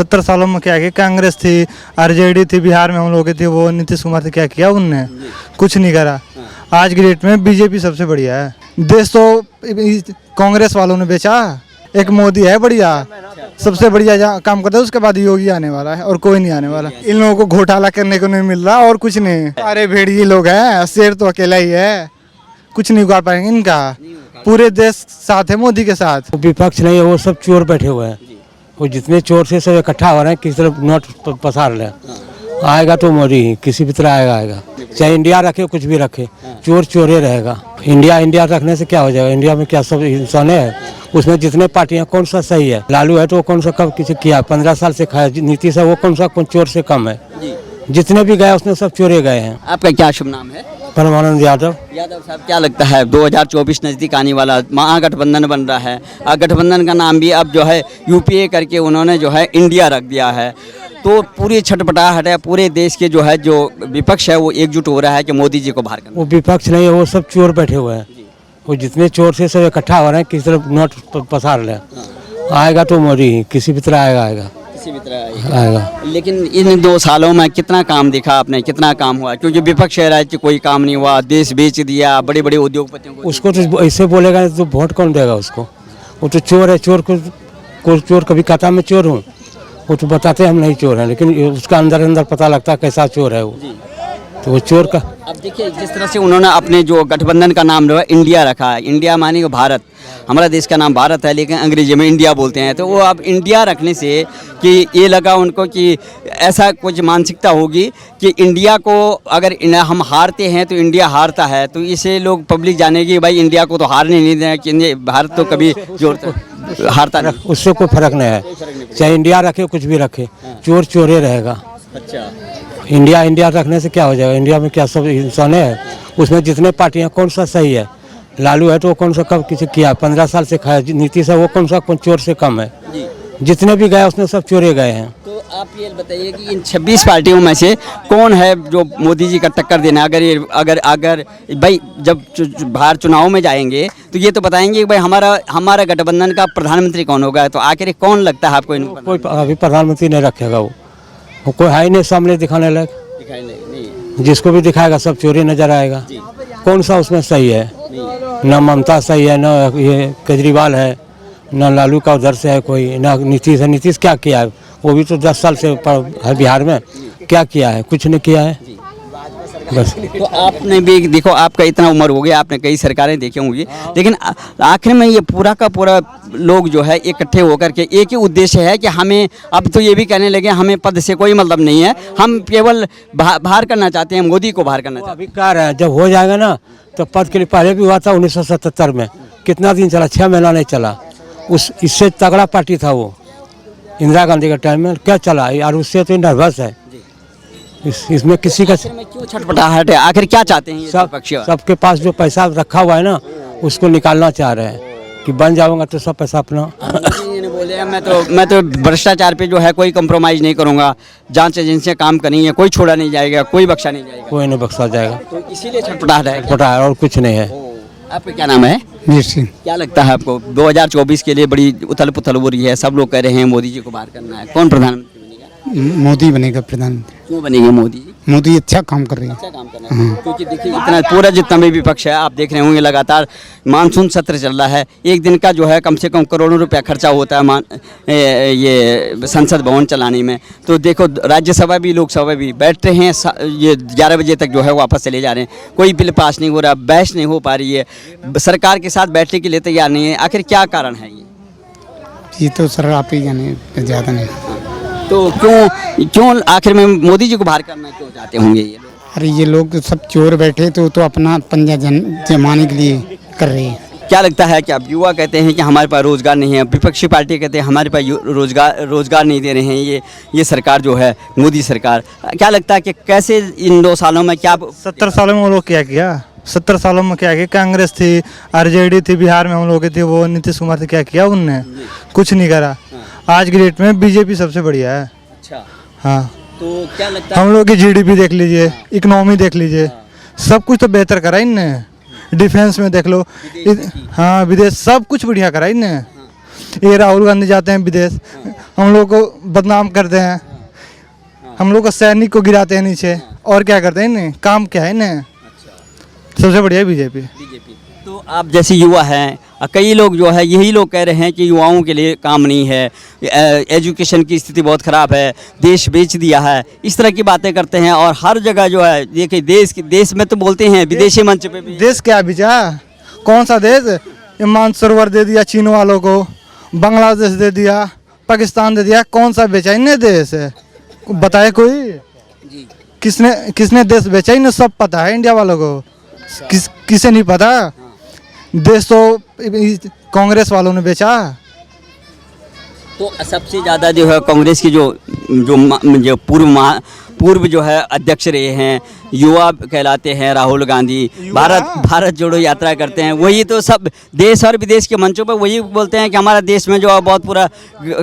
70 सालों में क्या किया? कांग्रेस थी, आरजेडी थी, बिहार में हम लोग थे, वो नीतीश कुमार थे, क्या किया उनने? कुछ नहीं करा। आज की डेट में बीजेपी सबसे बढ़िया है। देश तो कांग्रेस वालों ने बेचा, एक मोदी है बढ़िया, सबसे बढ़िया काम करता है, उसके बाद योगी आने वाला है और कोई नहीं आने वाला। इन लोगों को घोटाला करने को नहीं मिल रहा और कुछ नहीं। अरे भेड़िए लोग हैं, शेर तो अकेला ही है, कुछ नहीं उगाड़ पाएंगे इनका। पूरे देश साथ है मोदी के साथ। विपक्ष नहीं है, वो सब चोर बैठे हुए हैं। वो जितने चोर से सब इकट्ठा हो रहे हैं, किसी तरफ नोट पसार रहे हैं। आएगा तो मोदी ही, किसी भी तरह आएगा। चाहे इंडिया रखे, कुछ भी रखे, चोर चोरे रहेगा। इंडिया रखने से क्या हो जाएगा? इंडिया में क्या सब इंसान है? उसमें जितने पार्टियां, कौन सा सही है? लालू है तो वो कौन सा कब किसी किया? 15 साल से खाया। नीतीश है, वो कौन सा चोर से कम है? जितने भी गए उसने सब चोरे गए हैं। आपका क्या शुभ नाम है? परमानंद यादव। यादव साहब, क्या लगता है 2024 नजदीक आने वाला, महागठबंधन बन रहा है। गठबंधन का नाम भी अब जो है यूपीए करके उन्होंने जो है इंडिया रख दिया है। तो पूरी छटपटाहट है, पूरे देश के जो है जो विपक्ष है वो एकजुट हो रहा है कि मोदी जी को बाहर करना। वो विपक्ष नहीं है, वो सब चोर बैठे हुए हैं। वो जितने चोर से सब इकट्ठा हो रहे हैं, किसी तरफ नोट पसार रहे हैं। आएगा तो मोदी ही, किसी भी तरह आएगा। किसी भी तरह आएगा। लेकिन इन 2 सालों में कितना काम दिखा आपने, कितना काम हुआ? क्योंकि विपक्ष कह रहा है कि कोई काम नहीं हुआ, देश बेच दिया, बड़े बड़े उद्योगपतियों को। उसको तो ऐसे बोलेगा तो वोट कौन देगा उसको? वो तो चोर है। चोर कभी कहता मैं चोर हूँ, वो तो बताते हम नहीं चोर हैं, लेकिन उसका अंदर अंदर पता लगता है कैसा चोर है वो। तो वो चोर का। अब देखिए, जिस तरह से उन्होंने अपने जो गठबंधन का नाम रहा इंडिया रखा है, इंडिया माने भारत, हमारा देश का नाम भारत है लेकिन अंग्रेजी में इंडिया बोलते हैं। तो वो अब इंडिया रखने से कि ये लगा उनको कि ऐसा कुछ मानसिकता होगी कि इंडिया को अगर हम हारते हैं तो इंडिया हारता है, तो इसे लोग पब्लिक जानेगी भाई इंडिया को तो हारने नहीं देना, कि भारत तो कभी हारता नहीं। उससे कोई फर्क नहीं है। चाहे इंडिया रखे, कुछ भी रखे, चोर चोरे रहेगा। अच्छा, इंडिया रखने से क्या हो जाएगा? इंडिया में क्या सब इंसान है? उसमें जितने पार्टियां, कौन सा सही है? लालू है तो वो कौन सा कब किसी किया? 15 साल से खाया। नीतीश है, वो कौन सा चोर से कम है? जितने भी गए उसने सब चोरे गए हैं। तो आप ये बताइए कि इन 26 पार्टियों में से कौन है जो मोदी जी का टक्कर देना? अगर भाई जब बाहर चुनाव में जाएंगे तो ये तो बताएंगे कि भाई हमारा गठबंधन का प्रधानमंत्री कौन होगा। तो आखिर कौन लगता है आपको? कोई अभी प्रधानमंत्री नहीं रखेगा। वो कोई है ही नहीं सामने दिखाने लायक। दिखाई नहीं। जिसको भी दिखाएगा सब चोरी नजर आएगा। कौन सा उसमें सही है? न ममता सही है, न ये केजरीवाल है, न लालू का उधर से है कोई, न नीतीश है। नीतीश क्या किया है? वो भी तो 10 साल से है बिहार में, क्या किया है? कुछ नहीं किया है बस। तो आपने भी देखो, आपका इतना उम्र हो गया, आपने कई सरकारें देखी होंगी, लेकिन आखिर में ये पूरा का पूरा लोग जो है इकट्ठे होकर के एक ही उद्देश्य है कि हमें, अब तो ये भी कहने लगे हमें पद से कोई मतलब नहीं है, हम केवल बाहर करना चाहते हैं, मोदी को बाहर करना चाहते हैं। अभी कह रहे हैं जब हो जाएगा ना तो पद के लिए पहले भी हुआ था 1977 में। कितना दिन चला? 6 महीना नहीं चला। इससे तगड़ा पार्टी था वो, इंदिरा गांधी के टाइम में। क्या चला? और उससे तो नर्वस है। इसमें किसी का क्यों छटपटाहट है? आखिर क्या चाहते हैं सबके पास जो पैसा रखा हुआ है ना, उसको निकालना चाह रहे हैं कि बन जाऊंगा तो सब पैसा अपना। बोले मैं तो भ्रष्टाचार पे जो है कोई कंप्रोमाइज नहीं करूंगा, जांच एजेंसियां काम करेंगे, कोई छोड़ा नहीं जाएगा, कोई बख्शा नहीं जाएगा। कोई नहीं बख्शा जाएगा। तो इसीलिए छटपटाहट है। छटपटाहट और कुछ नहीं है। आपका क्या नाम है? वीर सिंह। क्या लगता है आपको 2024 के लिए बड़ी उथल पुथल हो रही है, सब लोग कह रहे हैं मोदी जी को बाहर करना है, कौन प्रधानमंत्री बनेगा? मोदी बनेगा प्रधानमंत्री। क्यों बनेगा मोदी जी? मोदी अच्छा काम कर रही है। अच्छा काम कर रहे हैं। क्योंकि देखिए इतना पूरा जितना भी विपक्ष है, आप देख रहे होंगे लगातार मानसून सत्र चल रहा है, एक दिन का जो है कम से कम करोड़ों रुपया खर्चा होता है ये संसद भवन चलाने में। तो देखो राज्यसभा भी लोकसभा भी बैठ रहे हैं, ये 11 बजे तक जो है वापस चले जा रहे हैं, कोई बिल पास नहीं हो रहा, बहस नहीं हो पा रही है, सरकार के साथ बैठने के लिए तैयार नहीं है। आखिर क्या कारण है ये तो सर आप ही जाने, ज़्यादा नहीं। तो क्यों आखिर में मोदी जी को बाहर करना क्यों चाहते होंगे ये लोग? अरे ये लोग सब चोर बैठे तो अपना पंजा जमाने के लिए कर रहे हैं। क्या लगता है कि अब युवा कहते हैं कि हमारे पास रोज़गार नहीं है, विपक्षी पार्टी कहते हैं हमारे पास रोज़गार नहीं दे रहे हैं ये सरकार जो है मोदी सरकार। क्या लगता है कि कैसे इन 2 सालों में क्या 70 सालों में वो लोग क्या किया? 70 सालों में क्या किया? कांग्रेस थी, आरजेडी थी, बिहार में हम लोग थे, वो नीतीश कुमार थे, क्या किया उनने? कुछ नहीं करा। आज की डेट में बीजेपी सबसे बढ़िया है। अच्छा, हाँ। तो क्या लगता है? हम लोग की जीडीपी देख लीजिए, इकोनॉमी देख लीजिए, सब कुछ तो बेहतर करा इनने। डिफेंस में देख लो, हाँ विदेश सब कुछ बढ़िया करा इनने। ये राहुल गांधी जाते हैं विदेश, हम लोग को बदनाम करते हैं, हम लोग को सैनिक को गिराते हैं नीचे, और क्या करते हैं इन्हें, काम क्या है इन्हें। सबसे बढ़िया बीजेपी। तो आप जैसे युवा हैं, कई लोग जो है यही लोग कह रहे हैं कि युवाओं के लिए काम नहीं है, एजुकेशन की स्थिति बहुत ख़राब है, देश बेच दिया है, इस तरह की बातें करते हैं। और हर जगह जो है देखिए देश में तो बोलते हैं, विदेशी मंच पे भी देश क्या बिचा, कौन सा देश, ये मानसरोवर दे दिया चीन वालों को, बांग्लादेश दे दिया, पाकिस्तान दे दिया, कौन सा बेचा इन्हें देश है, बताए कोई। किसने देश बेचा, इन्हें सब पता है इंडिया वालों को, किसे नहीं पता। देश तो कांग्रेस वालों ने बेचा। तो सबसे ज़्यादा जो है कांग्रेस की जो पूर्व जो है अध्यक्ष रहे हैं, युवा कहलाते हैं राहुल गांधी, भारत जोड़ो यात्रा करते हैं, वही तो सब देश और विदेश के मंचों पर वही बोलते हैं कि हमारा देश में जो है बहुत पूरा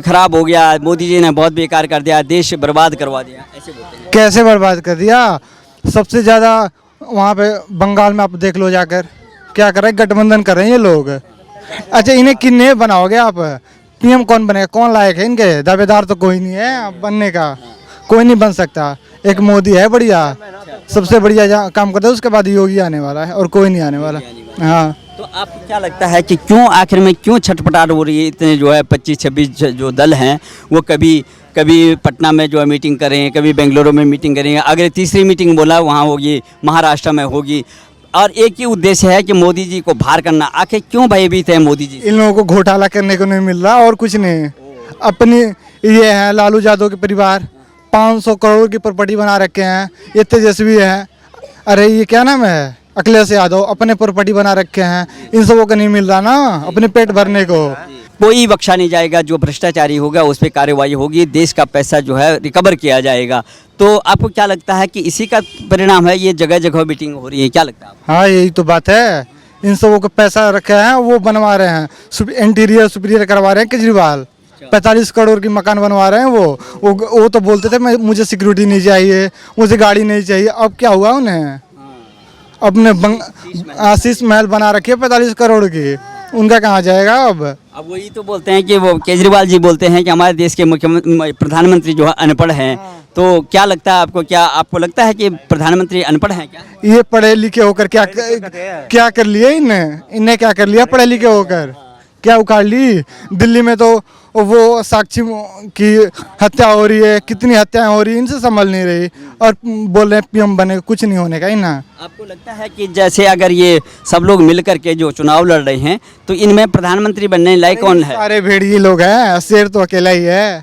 खराब हो गया, मोदी जी ने बहुत बेकार कर दिया, देश बर्बाद करवा दिया, ऐसे बोलते हैं। कैसे बर्बाद कर दिया, सबसे ज़्यादा वहाँ पे बंगाल में आप देख लो जाकर, क्या कर रहे हैं, गठबंधन कर रहे हैं ये लोग। अच्छा, इन्हें किन्ने बनाओगे आप, पीएम कौन बनेगा, कौन लायक है इनके, दावेदार तो कोई नहीं है बनने का, कोई नहीं बन सकता। एक मोदी है बढ़िया, सबसे बढ़िया काम करता है, उसके बाद योगी आने वाला है और कोई नहीं आने वाला। हाँ, तो आपको क्या लगता है कि क्यों आखिर में क्यों छटपटाहट हो रही है, इतने जो है 25-26 जो दल हैं वो कभी पटना में जो है मीटिंग करें, कभी बेंगलुरु में मीटिंग करेंगे, अगर तीसरी मीटिंग बोला वहाँ होगी, महाराष्ट्र में होगी, और एक ही उद्देश्य है कि मोदी जी को बाहर करना। आखिर क्यों भयभीत है मोदी जी? इन लोगों को घोटाला करने को नहीं मिल रहा और कुछ नहीं। अपनी ये है लालू यादव के परिवार, 500 करोड़ की प्रॉपर्टी बना रखे हैं, ये तेजस्वी है, अरे ये क्या नाम है, अखिलेश यादव, अपने प्रॉपर्टी बना रखे हैं, इन सबों को नहीं मिल रहा ना अपने पेट भरने को। कोई बख्शा नहीं जाएगा, जो भ्रष्टाचारी होगा उस पर कार्रवाई होगी, देश का पैसा जो है रिकवर किया जाएगा। तो आपको क्या लगता है कि इसी का परिणाम है ये जगह जगह मीटिंग हो रही है, क्या लगता है आपको? हाँ, यही तो बात है, इन सबों को पैसा रखा है वो बनवा रहे हैं, इंटीरियर सुपीरियर करवा रहे हैं केजरीवाल, 45 करोड़ की मकान बनवा रहे हैं। वो तो बोलते थे मुझे सिक्योरिटी नहीं चाहिए, मुझे गाड़ी नहीं चाहिए, अब क्या हुआ उन्हें, अपने आशीष महल बना रखी है 45 करोड़ की, उनका कहाँ जाएगा अब वही तो बोलते हैं कि वो केजरीवाल जी बोलते हैं कि हमारे देश के प्रधानमंत्री जो है अनपढ़ हैं। तो क्या लगता है आपको, क्या आपको लगता है कि प्रधानमंत्री अनपढ़ हैं क्या? ये पढ़े लिखे होकर क्या कर लिए इन्हें क्या कर लिया, पढ़े लिखे होकर क्या उखाड़ ली। दिल्ली में तो वो साक्षी की हत्या हो रही है, कितनी हत्याएं हो रही है, इनसे संभल नहीं रही, और बोल रहे हैं पीएम बने, कुछ नहीं होने का ही ना। आपको लगता है कि जैसे अगर ये सब लोग मिल करके जो चुनाव लड़ रहे हैं तो इनमें प्रधानमंत्री बनने लायक कौन है? सारे भेड़िए लोग हैं, शेर तो अकेला ही है,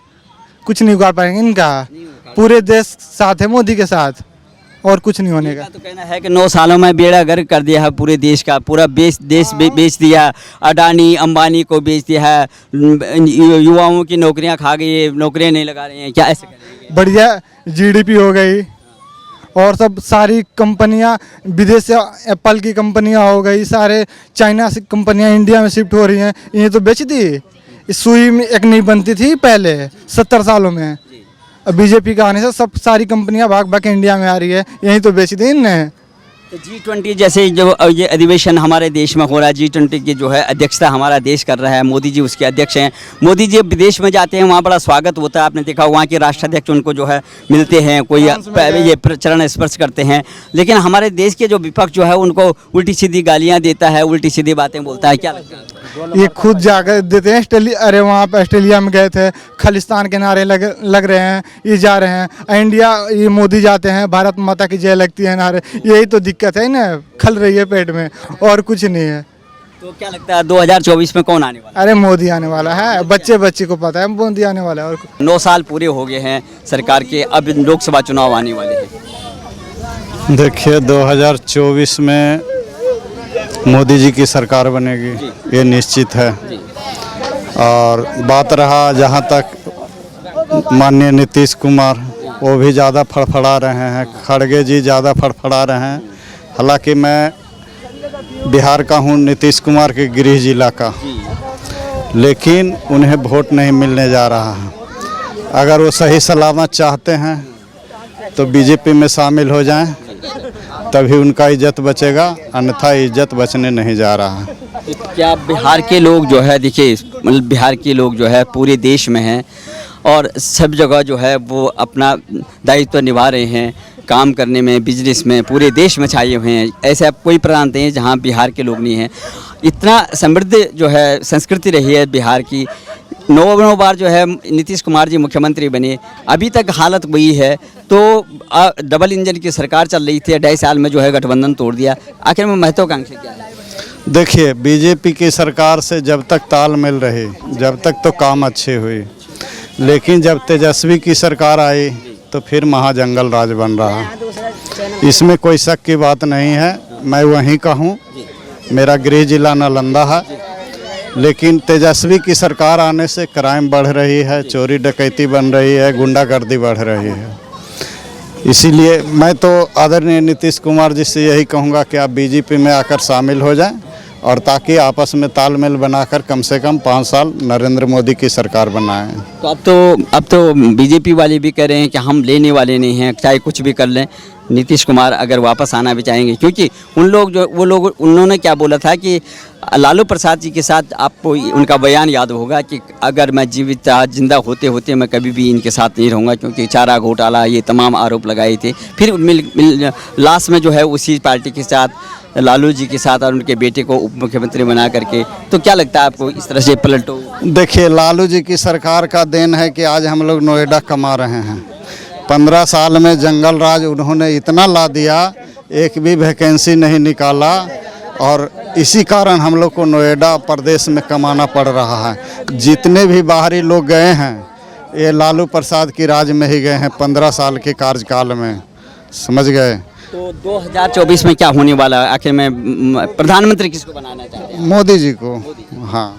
कुछ नहीं उखाड़ पाएंगे इनका। पूरे देश साथ है मोदी के साथ, और कुछ नहीं होने का। तो कहना है कि 9 सालों में बेड़ा गर्क कर दिया है पूरे देश का, पूरा देश बेच दिया, अडानी अंबानी को बेच दिया है, युवाओं की नौकरियां खा गई, नौकरियां नहीं लगा रहे हैं, क्या ऐसे करेंगे? बढ़िया जीडीपी हो गई, और सब सारी कंपनियां विदेश से, एप्पल की कंपनियां हो गई, सारे चाइना से कंपनियां इंडिया में शिफ्ट हो रही हैं, इन्हें तो बेच दी। इस सुई में एक नहीं बनती थी पहले 70 सालों में, अब बीजेपी का आने से सब सारी कंपनियां भाग भाग के इंडिया में आ रही है, यहीं तो बेच दी इनने। तो G20 जैसे जो ये अधिवेशन हमारे देश में हो रहा है, G20 की जो है अध्यक्षता हमारा देश कर रहा है, मोदी जी उसके अध्यक्ष हैं। मोदी जी विदेश में जाते हैं, वहाँ बड़ा स्वागत होता है, आपने देखा वहाँ के राष्ट्राध्यक्ष उनको जो है मिलते हैं, कोई ये चरण स्पर्श करते हैं। लेकिन हमारे देश के जो विपक्ष जो है उनको उल्टी सीधी गालियाँ देता है, उल्टी सीधी बातें बोलता है, क्या लगता है? ये खुद जाकर देते हैं अरे वहाँ पे ऑस्ट्रेलिया में गए थे, खालिस्तान के नारे लग रहे हैं, ये जा रहे हैं इंडिया, ये मोदी जाते हैं भारत माता की जय लगती है नारे, यही तो दिक्कत है ना, खल रही है पेट में, और कुछ नहीं है। तो क्या लगता है 2024 में कौन आने वाला है? अरे मोदी आने वाला है, बच्चे को पता है मोदी आने वाला है। और 9 साल पूरे हो गए हैं सरकार के, अब लोकसभा चुनाव आने वाले हैं। देखिए 2024 में मोदी जी की सरकार बनेगी, ये निश्चित है। और बात रहा जहाँ तक माननीय नीतीश कुमार, वो भी ज़्यादा फड़फड़ा रहे हैं, खड़गे जी ज़्यादा फड़फड़ा रहे हैं। हालांकि मैं बिहार का हूँ, नीतीश कुमार के गृह जिला का, लेकिन उन्हें वोट नहीं मिलने जा रहा है। अगर वो सही सलामत चाहते हैं तो बीजेपी में शामिल हो जाएं, तभी उनका इज्जत बचेगा, अन्यथा इज्जत बचने नहीं जा रहा है। क्या बिहार के लोग जो है, देखिए मतलब बिहार के लोग जो है पूरे देश में हैं और सब जगह जो है वो अपना दायित्व निभा रहे हैं, काम करने में, बिजनेस में, पूरे देश में छाए हुए हैं। ऐसे आप कोई प्रांत नहीं है जहाँ बिहार के लोग नहीं हैं। इतना समृद्ध जो है संस्कृति रही है बिहार की। 9 बार जो है नीतीश कुमार जी मुख्यमंत्री बने, अभी तक हालत वही है। तो डबल इंजन की सरकार चल रही थी, 2.5 साल में जो है गठबंधन तोड़ दिया। आखिर में महत्वाकांक्षी क्या है? देखिए, बीजेपी की सरकार से जब तक तालमेल रहे, जब तक तो काम अच्छे हुए, लेकिन जब तेजस्वी की सरकार आई तो फिर महाजंगल राज बन रहा। इसमें कोई शक की बात नहीं है। मैं वहीं का हूँ, मेरा गृह जिला नालंदा है, लेकिन तेजस्वी की सरकार आने से क्राइम बढ़ रही है, चोरी डकैती बन रही है, गुंडागर्दी बढ़ रही है। इसीलिए मैं तो आदरणीय नीतीश कुमार जी से यही कहूँगा कि आप बीजेपी में आकर शामिल हो जाएं और ताकि आपस में तालमेल बनाकर कम से कम 5 साल नरेंद्र मोदी की सरकार बनाएं। तो अब तो बीजेपी वाले भी कह रहे हैं कि हम लेने वाले नहीं हैं, चाहे कुछ भी कर लें। नीतीश कुमार अगर वापस आना भी चाहेंगे, क्योंकि वो लोग उन्होंने क्या बोला था कि लालू प्रसाद जी के साथ आपको उनका बयान याद होगा कि अगर मैं जीवित जिंदा होते होते मैं कभी भी इनके साथ नहीं रहूँगा, क्योंकि चारा घोटाला ये तमाम आरोप लगाए थे। फिर लास्ट में जो है उसी पार्टी के साथ, लालू जी के साथ और उनके बेटे को उप मुख्यमंत्री बना करके। तो क्या लगता है आपको इस तरह से पलटो? देखिए, लालू जी की सरकार का देन है कि आज हम लोग नोएडा कमा रहे हैं। 15 साल में जंगल राज उन्होंने इतना ला दिया, एक भी वैकेंसी नहीं निकाला, और इसी कारण हम लोग को नोएडा प्रदेश में कमाना पड़ रहा है। जितने भी बाहरी लोग गए हैं ये लालू प्रसाद की राज में ही गए हैं 15 साल के कार्यकाल में, समझ गए। तो 2024 में क्या होने वाला है? आखिर में प्रधानमंत्री किसको बनाना चाहते हैं? मोदी जी को। हाँ।